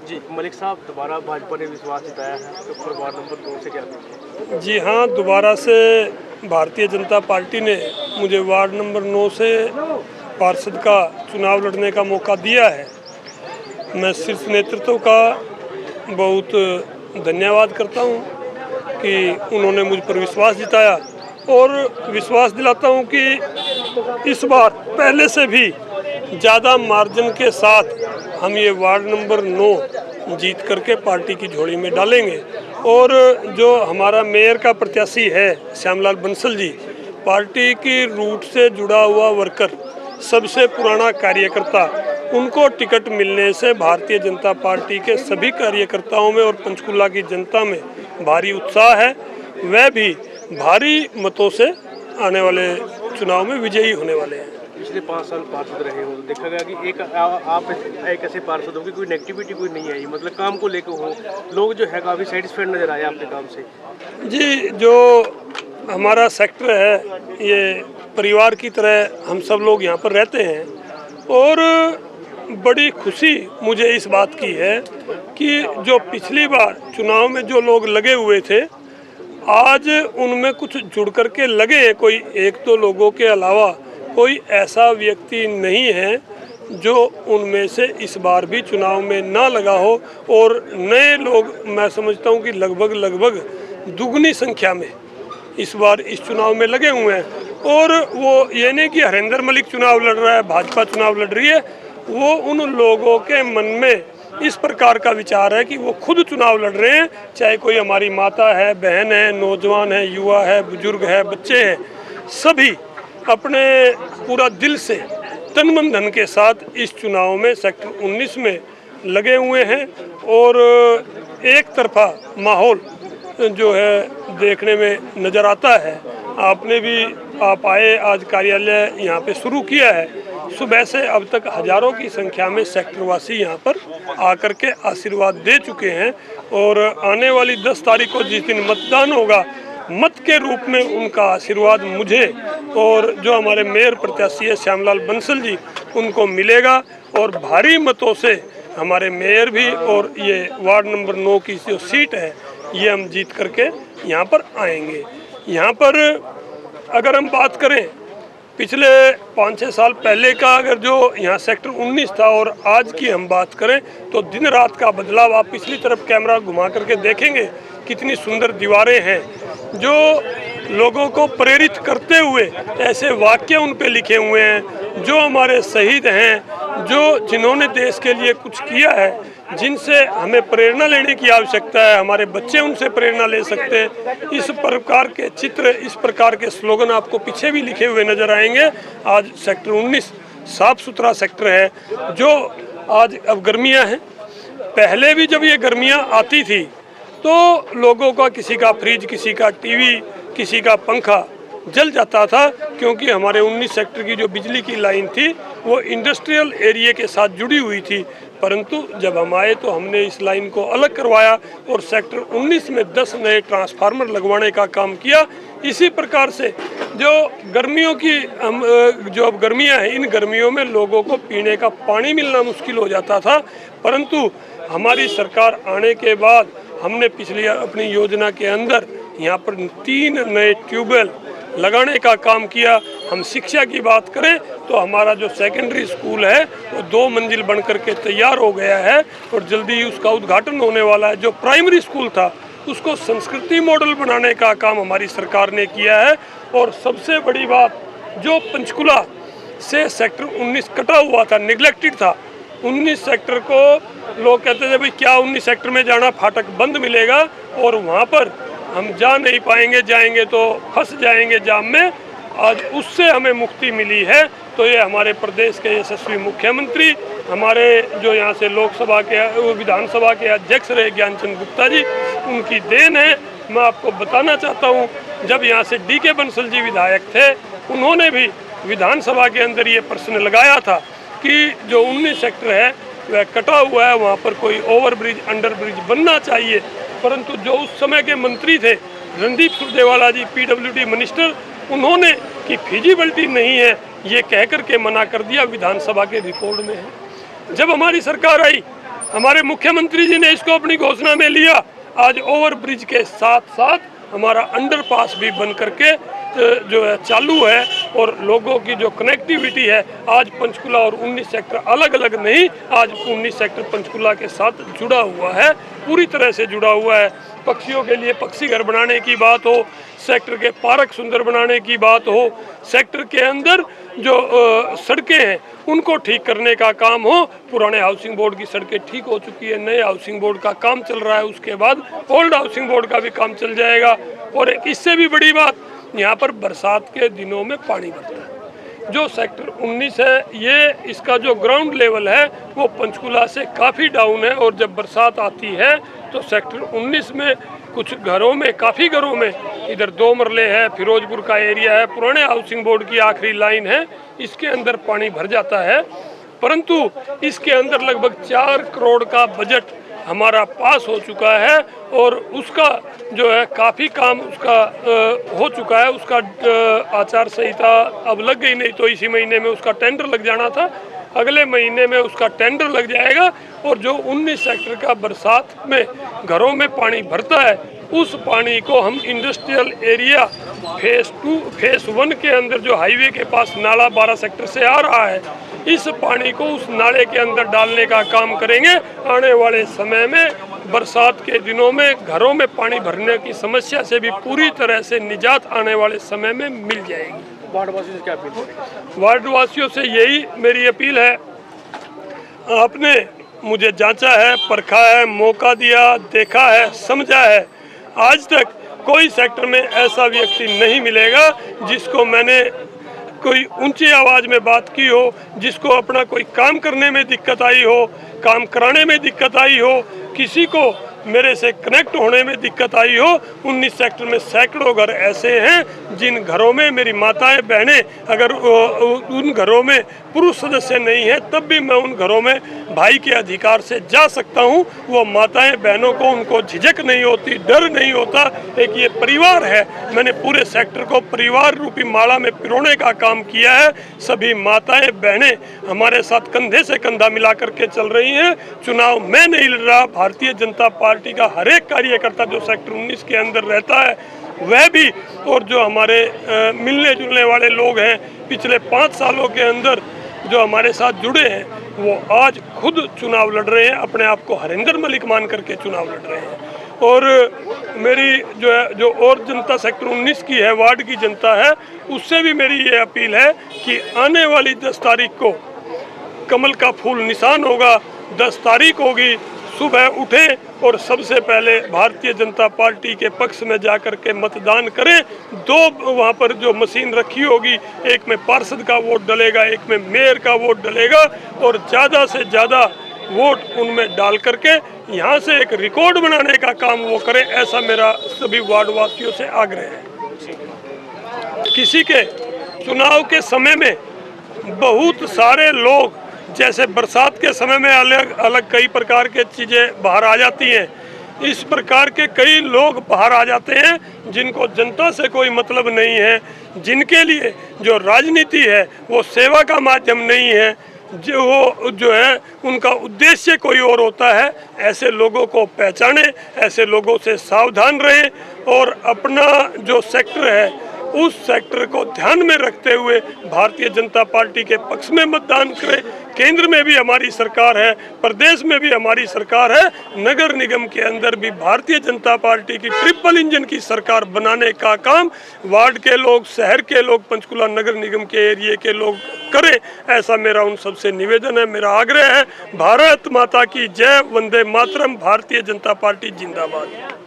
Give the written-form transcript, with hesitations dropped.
जी, मलिक साहब दोबारा भाजपा ने विश्वास जताया है, तो फिर वार्ड नंबर 2 से क्या कहेंगे? जी हाँ, दोबारा से भारतीय जनता पार्टी ने मुझे वार्ड नंबर 9 से पार्षद का चुनाव लड़ने का मौका दिया है। मैं शीर्ष नेतृत्व का बहुत धन्यवाद करता हूँ कि उन्होंने मुझ पर विश्वास जताया और विश्वास दिलाता हूँ कि इस बार पहले से भी ज़्यादा मार्जिन के साथ हम ये वार्ड नंबर 9 जीत करके पार्टी की झोली में डालेंगे। और जो हमारा मेयर का प्रत्याशी है श्यामलाल बंसल जी, पार्टी की रूट से जुड़ा हुआ वर्कर, सबसे पुराना कार्यकर्ता, उनको टिकट मिलने से भारतीय जनता पार्टी के सभी कार्यकर्ताओं में और पंचकुला की जनता में भारी उत्साह है। वह भी भारी मतों से आने वाले चुनाव में विजयी होने वाले हैं। पिछले 5 साल पार्षद रहे हो, तो देखा गया कि आप एक ऐसे पार्षद हो कि कोई नेगेटिविटी कोई नहीं आई, मतलब काम को लेकर हो, लोग जो है काफ़ी सेटिस्फाइड नजर आए आपके काम से। जी, जो हमारा सेक्टर है ये परिवार की तरह हम सब लोग यहाँ पर रहते हैं और बड़ी खुशी मुझे इस बात की है कि जो पिछली बार चुनाव में जो लोग लगे हुए थे, आज उनमें कुछ जुड़ करके लगे हैं। कोई एक दो लोगों के अलावा कोई ऐसा व्यक्ति नहीं है जो उनमें से इस बार भी चुनाव में ना लगा हो। और नए लोग मैं समझता हूँ कि लगभग दुगनी संख्या में इस बार इस चुनाव में लगे हुए हैं। और वो ये नहीं कि हरेंद्र मलिक चुनाव लड़ रहा है, भाजपा चुनाव लड़ रही है, वो उन लोगों के मन में इस प्रकार का विचार है कि वो खुद चुनाव लड़ रहे हैं, चाहे कोई हमारी माता है, बहन है, नौजवान है, युवा है, बुजुर्ग है, बच्चे हैं, सभी अपने पूरा दिल से तन मन धन के साथ इस चुनाव में सेक्टर 19 में लगे हुए हैं। और एक तरफा माहौल जो है देखने में नज़र आता है। आपने भी आप आए, आज कार्यालय यहाँ पे शुरू किया है, सुबह से अब तक हजारों की संख्या में सेक्टरवासी यहाँ पर आकर के आशीर्वाद दे चुके हैं। और आने वाली 10 तारीख को जिस दिन मतदान होगा, मत के रूप में उनका आशीर्वाद मुझे और जो हमारे मेयर प्रत्याशी है श्यामलाल बंसल जी, उनको मिलेगा। और भारी मतों से हमारे मेयर भी और ये वार्ड नंबर 9 की जो सीट है ये हम जीत करके यहाँ पर आएंगे। यहाँ पर अगर हम बात करें पिछले 5-6 साल पहले का, अगर जो यहाँ सेक्टर 19 था और आज की हम बात करें तो दिन रात का बदलाव। आप पिछली तरफ कैमरा घुमा करके देखेंगे कितनी सुंदर दीवारें हैं जो लोगों को प्रेरित करते हुए ऐसे वाक्य उन पे लिखे हुए हैं जो हमारे शहीद हैं, जो जिन्होंने देश के लिए कुछ किया है, जिनसे हमें प्रेरणा लेने की आवश्यकता है। हमारे बच्चे उनसे प्रेरणा ले सकते हैं। इस प्रकार के चित्र, इस प्रकार के स्लोगन आपको पीछे भी लिखे हुए नजर आएंगे। आज सेक्टर 19 साफ सुथरा सेक्टर है। जो आज अब गर्मियां हैं, पहले भी जब ये गर्मियां आती थी तो लोगों का किसी का फ्रिज, किसी का टीवी, किसी का पंखा जल जाता था, क्योंकि हमारे 19 सेक्टर की जो बिजली की लाइन थी वो इंडस्ट्रियल एरिया के साथ जुड़ी हुई थी। परंतु जब हम आए तो हमने इस लाइन को अलग करवाया और सेक्टर 19 में 10 नए ट्रांसफार्मर लगवाने का काम किया। इसी प्रकार से जो गर्मियों की जो अब गर्मियां हैं, इन गर्मियों में लोगों को पीने का पानी मिलना मुश्किल हो जाता था, परंतु हमारी सरकार आने के बाद हमने पिछली अपनी योजना के अंदर यहाँ पर 3 नए ट्यूबवेल लगाने का काम किया। हम शिक्षा की बात करें तो हमारा जो सेकेंडरी स्कूल है वो 2 मंजिल बन करके तैयार हो गया है और जल्दी ही उसका उद्घाटन होने वाला है। जो प्राइमरी स्कूल था उसको संस्कृति मॉडल बनाने का काम हमारी सरकार ने किया है। और सबसे बड़ी बात, जो पंचकुला से सेक्टर 19 कटा हुआ था, निगलेक्टेड था, 19 सेक्टर को लोग कहते थे भाई क्या 19 सेक्टर में जाना, फाटक बंद मिलेगा और वहाँ पर हम जा नहीं पाएंगे, जाएंगे तो फंस जाएंगे जाम में। आज उससे हमें मुक्ति मिली है। तो ये हमारे प्रदेश के यशस्वी मुख्यमंत्री, हमारे जो यहाँ से लोकसभा के विधानसभा के अध्यक्ष रहे ज्ञानचंद गुप्ता जी, उनकी देन है। मैं आपको बताना चाहता हूँ, जब यहाँ से DK बंसल जी विधायक थे, उन्होंने भी विधानसभा के अंदर ये प्रश्न लगाया था कि जो 19 सेक्टर है वह कटा हुआ है, वहाँ पर कोई ओवरब्रिज, अंडरब्रिज बनना चाहिए। परंतु जो उस समय के मंत्री थे रणदीप सुरजेवाला जी, PWD मिनिस्टर, उन्होंने कि फिजिबिलिटी नहीं है ये कह कर के मना कर दिया। विधानसभा के रिपोर्ट में है। जब हमारी सरकार आई हमारे मुख्यमंत्री जी ने इसको अपनी घोषणा में लिया। आज ओवर ब्रिज के साथ साथ हमारा अंडरपास भी बन करके जो है चालू है, और लोगों की जो कनेक्टिविटी है आज पंचकुला और 19 सेक्टर अलग अलग नहीं, आज 19 सेक्टर पंचकुला के साथ जुड़ा हुआ है, पूरी तरह से जुड़ा हुआ है। पक्षियों के लिए पक्षी घर बनाने की बात हो, सेक्टर के पार्क सुंदर बनाने की बात हो, सेक्टर के अंदर जो सड़कें हैं उनको ठीक करने का काम हो। पुराने हाउसिंग बोर्ड की सड़कें ठीक हो चुकी है, नए हाउसिंग बोर्ड का काम चल रहा है, उसके बाद ओल्ड हाउसिंग बोर्ड का भी काम चल जाएगा। और एक इससे भी बड़ी बात, यहाँ पर बरसात के दिनों में पानी भरता है। जो सेक्टर 19 है, ये इसका जो ग्राउंड लेवल है वो पंचकुला से काफ़ी डाउन है, और जब बरसात आती है तो सेक्टर 19 में कुछ घरों में, काफ़ी घरों में, इधर 2 मरले है, फिरोजपुर का एरिया है, पुराने हाउसिंग बोर्ड की आखिरी लाइन है, इसके अंदर पानी भर जाता है। परंतु इसके अंदर लगभग 4 करोड़ का बजट हमारा पास हो चुका है, और उसका जो है काफ़ी काम उसका हो चुका है। उसका आचार संहिता अब लग गई, नहीं तो इसी महीने में उसका टेंडर लग जाना था, अगले महीने में उसका टेंडर लग जाएगा। और जो 19 सेक्टर का बरसात में घरों में पानी भरता है, उस पानी को हम इंडस्ट्रियल एरिया फेस 1 के अंदर जो हाईवे के पास नाला 12 सेक्टर से आ रहा है, इस पानी को उस नाले के अंदर डालने का काम करेंगे। आने वाले समय में बरसात के दिनों में घरों में पानी भरने की समस्या से भी पूरी तरह से निजात आने वाले समय में मिल जाएगी। वार्डवासियों से क्या अपील है? वार्डवासियों से यही मेरी अपील है, आपने मुझे जांचा है, परखा है, मौका दिया, देखा है, समझा है। आज तक कोई सेक्टर में ऐसा व्यक्ति नहीं मिलेगा जिसको मैंने कोई ऊंची आवाज़ में बात की हो, जिसको अपना कोई काम करने में दिक्कत आई हो, काम कराने में दिक्कत आई हो, किसी को मेरे से कनेक्ट होने में दिक्कत आई हो। 19 सेक्टर में सैकड़ों घर ऐसे हैं जिन घरों में मेरी माताएं बहनें, अगर उन घरों में पुरुष सदस्य नहीं है तब भी मैं उन घरों में भाई के अधिकार से जा सकता हूं। वो माताएं बहनों को, उनको झिझक नहीं होती, डर नहीं होता। एक ये परिवार है, मैंने पूरे सेक्टर को परिवार रूपी माला में पिरोने का काम किया है। सभी माताएं बहनें हमारे साथ कंधे से कंधा मिला करके चल रही हैं। चुनाव मैं नहीं लड़ रहा, भारतीय जनता पार्टी का हर एक कार्यकर्ता जो सेक्टर 19 के अंदर रहता है वह भी, और जो हमारे मिलने जुलने वाले लोग हैं पिछले 5 सालों के अंदर जो हमारे साथ जुड़े हैं, वो आज खुद चुनाव लड़ रहे हैं, अपने आप को हरिंदर मलिक मान करके चुनाव लड़ रहे हैं। और मेरी जो है, जो और जनता सेक्टर 19 की है, वार्ड की जनता है, उससे भी मेरी ये अपील है कि आने वाली 10 तारीख को कमल का फूल निशान होगा। 10 तारीख होगी, सुबह उठें और सबसे पहले भारतीय जनता पार्टी के पक्ष में जाकर के मतदान करें। 2 वहाँ पर जो मशीन रखी होगी, एक में पार्षद का वोट डलेगा, एक में मेयर का वोट डलेगा, और ज़्यादा से ज़्यादा वोट उनमें डाल करके यहाँ से एक रिकॉर्ड बनाने का काम वो करें, ऐसा मेरा सभी वार्डवासियों से आग्रह है। किसी के चुनाव के समय में बहुत सारे लोग, जैसे बरसात के समय में अलग अलग कई प्रकार के चीज़ें बाहर आ जाती हैं, इस प्रकार के कई लोग बाहर आ जाते हैं जिनको जनता से कोई मतलब नहीं है, जिनके लिए जो राजनीति है वो सेवा का माध्यम नहीं है, जो है उनका उद्देश्य कोई और होता है। ऐसे लोगों को पहचाने, ऐसे लोगों से सावधान रहें, और अपना जो सेक्टर है उस सेक्टर को ध्यान में रखते हुए भारतीय जनता पार्टी के पक्ष में मतदान करें। केंद्र में भी हमारी सरकार है, प्रदेश में भी हमारी सरकार है, नगर निगम के अंदर भी भारतीय जनता पार्टी की ट्रिपल इंजन की सरकार बनाने का काम वार्ड के लोग, शहर के लोग, पंचकुला नगर निगम के एरिए के लोग करें, ऐसा मेरा उन सबसे निवेदन है, मेरा आग्रह है। भारत माता की जय, वंदे मातरम, भारतीय जनता पार्टी जिंदाबाद।